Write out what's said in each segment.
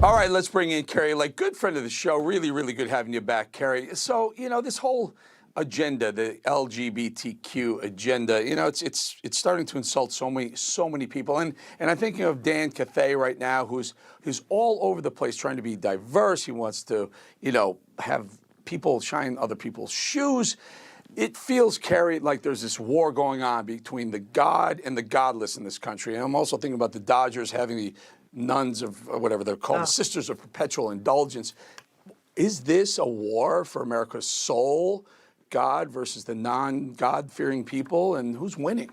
All right, let's bring in Kari Lake, good friend of the show. Really, really good having you back, Kari. So, this whole agenda, the LGBTQ agenda, it's starting to insult so many people. And I'm thinking of Dan Cathay right now, who's all over the place trying to be diverse. He wants to, have people shine other people's shoes. It feels, Kari, like there's this war going on between the God and the godless in this country. And I'm also thinking about the Dodgers having the nuns of whatever they're called, the Sisters of Perpetual Indulgence. Is this a war for America's soul, God versus the non-God-fearing people, and who's winning?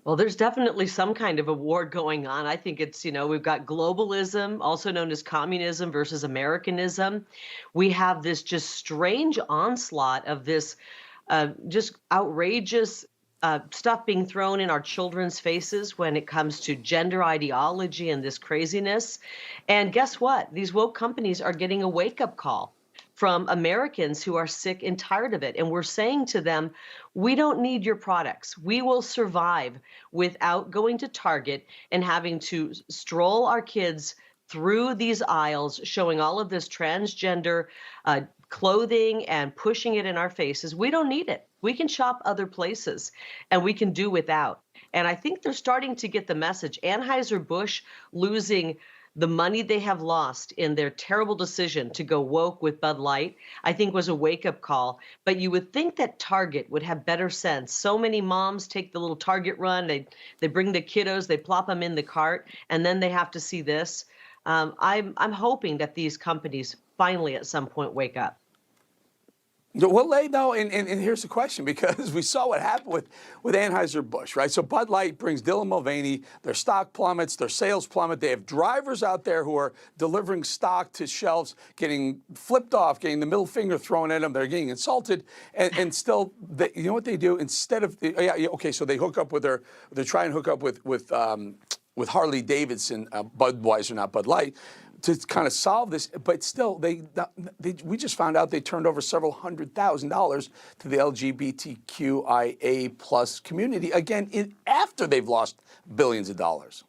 Well, there's definitely some kind of a war going on. I think it's, we've got globalism, also known as communism versus Americanism. We have this just strange onslaught of this just outrageous stuff being thrown in our children's faces when it comes to gender ideology and this craziness. And guess what? These woke companies are getting a wake-up call from Americans who are sick and tired of it. And we're saying to them, we don't need your products. We will survive without going to Target and having to stroll our kids through these aisles, showing all of this transgender clothing and pushing it in our faces. We don't need it. We can shop other places and we can do without. And I think they're starting to get the message. Anheuser-Busch losing the money they have lost in their terrible decision to go woke with Bud Light, I think was a wake-up call. But you would think that Target would have better sense. So many moms take the little Target run, they bring the kiddos, they plop them in the cart, and then they have to see this. I'm hoping that these companies finally at some point wake up. Well, and here's the question, because we saw what happened with Anheuser-Busch, right? So Bud Light brings Dylan Mulvaney, their stock plummets, their sales plummet. They have drivers out there who are delivering stock to shelves, getting flipped off, getting the middle finger thrown at them. They're getting insulted, and still, you know what they do? Instead of, so they hook up with they try and hook up with Harley Davidson, Budweiser, not Bud Light, to kind of solve this, but still, we just found out they turned over several $100,000 to the LGBTQIA plus community, again, after they've lost billions of dollars.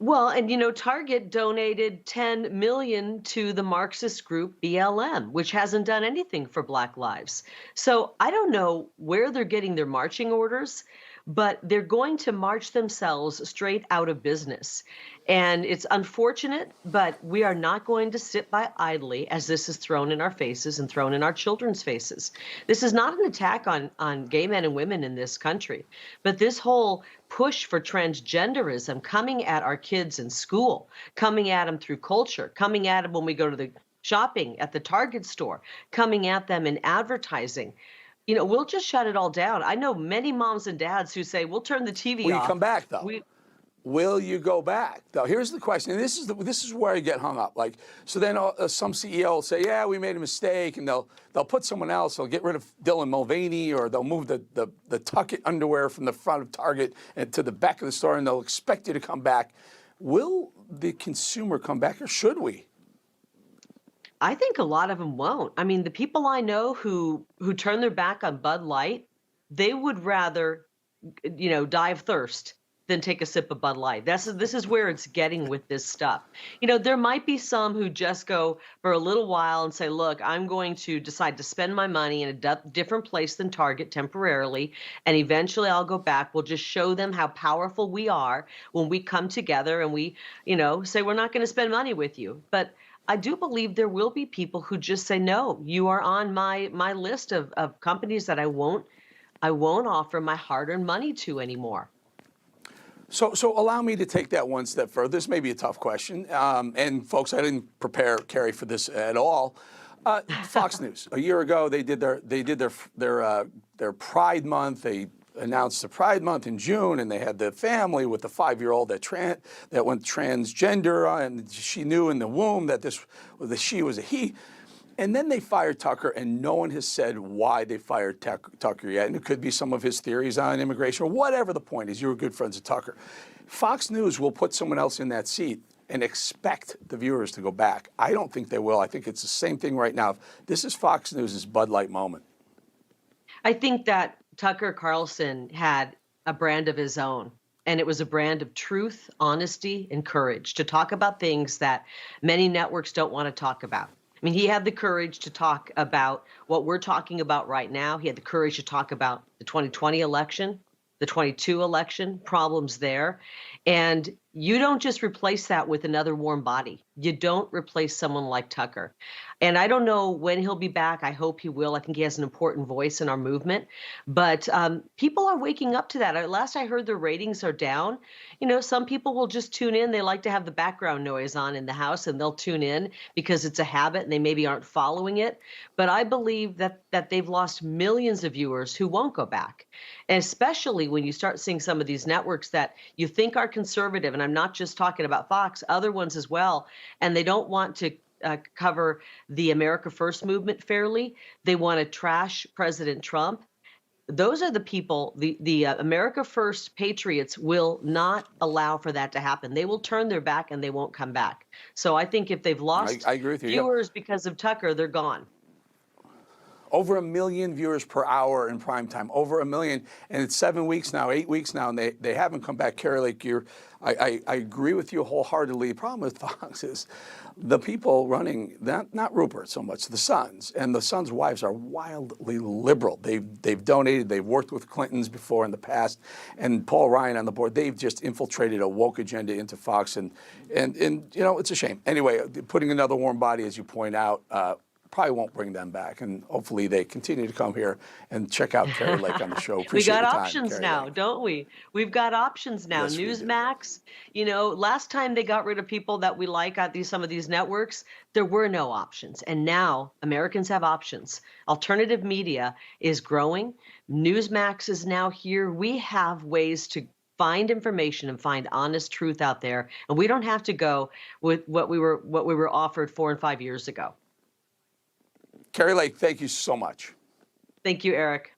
Well, and Target donated $10 million to the Marxist group BLM, which hasn't done anything for Black lives. So I don't know where they're getting their marching orders, but they're going to march themselves straight out of business. And it's unfortunate, but we are not going to sit by idly as this is thrown in our faces and thrown in our children's faces. This is not an attack on gay men and women in this country, but this whole push for transgenderism coming at our kids in school, coming at them through culture, coming at them when we go to the shopping at the Target store, coming at them in advertising. We'll just shut it all down. I know many moms and dads who say, we'll turn the TV off. Will you come back, though? Will you go back? Now, here's the question, and this is where I get hung up. So then some CEO will say, yeah, we made a mistake, and they'll put someone else. They'll get rid of Dylan Mulvaney, or they'll move the tuck-it underwear from the front of Target and to the back of the store, and they'll expect you to come back. Will the consumer come back, or should we? I think a lot of them won't. I mean, the people I know who turn their back on Bud Light, they would rather, die of thirst than take a sip of Bud Light. This is where it's getting with this stuff. There might be some who just go for a little while and say, look, I'm going to decide to spend my money in a different place than Target temporarily, and eventually I'll go back. We'll just show them how powerful we are when we come together and we, say we're not going to spend money with you. But I do believe there will be people who just say, no, you are on my list of companies that I won't offer my hard-earned money to anymore. So allow me to take that one step further. This may be a tough question. And folks, I didn't prepare Kari for this at all. Fox News, a year ago, they did their Pride Month. They announced the Pride Month in June, and they had the family with the 5-year-old that went transgender, and she knew in the womb that the she was a he. And then they fired Tucker, and no one has said why they fired Tucker yet. And it could be some of his theories on immigration, or whatever the point is. You were good friends of Tucker. Fox News will put someone else in that seat and expect the viewers to go back. I don't think they will. I think it's the same thing right now. This is Fox News' Bud Light moment. I think that Tucker Carlson had a brand of his own. And it was a brand of truth, honesty, and courage to talk about things that many networks don't want to talk about. I mean, he had the courage to talk about what we're talking about right now. He had the courage to talk about the 2020 election, the 22 election, problems there. And you don't just replace that with another warm body. You don't replace someone like Tucker. And I don't know when he'll be back. I hope he will. I think he has an important voice in our movement. But people are waking up to that. Last I heard, the ratings are down. You know, some people will just tune in. They like to have the background noise on in the house, and they'll tune in because it's a habit and they maybe aren't following it. But I believe that they've lost millions of viewers who won't go back. And especially when you start seeing some of these networks that you think are conservative, and I'm not just talking about Fox, other ones as well, and they don't want to cover the America First movement fairly. They want to trash President Trump. Those are the people, the America First patriots will not allow for that to happen. They will turn their back and they won't come back. So I think if they've lost I agree with you. viewers because of Tucker, they're gone. Over 1 million viewers per hour in prime time, over 1 million. And it's 7 weeks now, 8 weeks now, and they haven't come back. Kari Lake, I agree with you wholeheartly. The problem with Fox is the people running, not Rupert so much, the sons, and the sons' wives are wildly liberal. They've donated, they've worked with Clintons before in the past, and Paul Ryan on the board. They've just infiltrated a woke agenda into Fox, and you know, it's a shame. Anyway, putting another warm body, as you point out, probably won't bring them back, and hopefully they continue to come here and check out Kari Lake on the show. Appreciate We got your time, options Kari now, Lake. don't we? We've got options now. Yes, we do. Newsmax, you know, last time they got rid of people that we like at some of these networks, there were no options. And now Americans have options. Alternative media is growing. Newsmax is now here. We have ways to find information and find honest truth out there, and we don't have to go with what we were offered 4 and 5 years ago. Kari Lake, thank you so much. Thank you, Eric.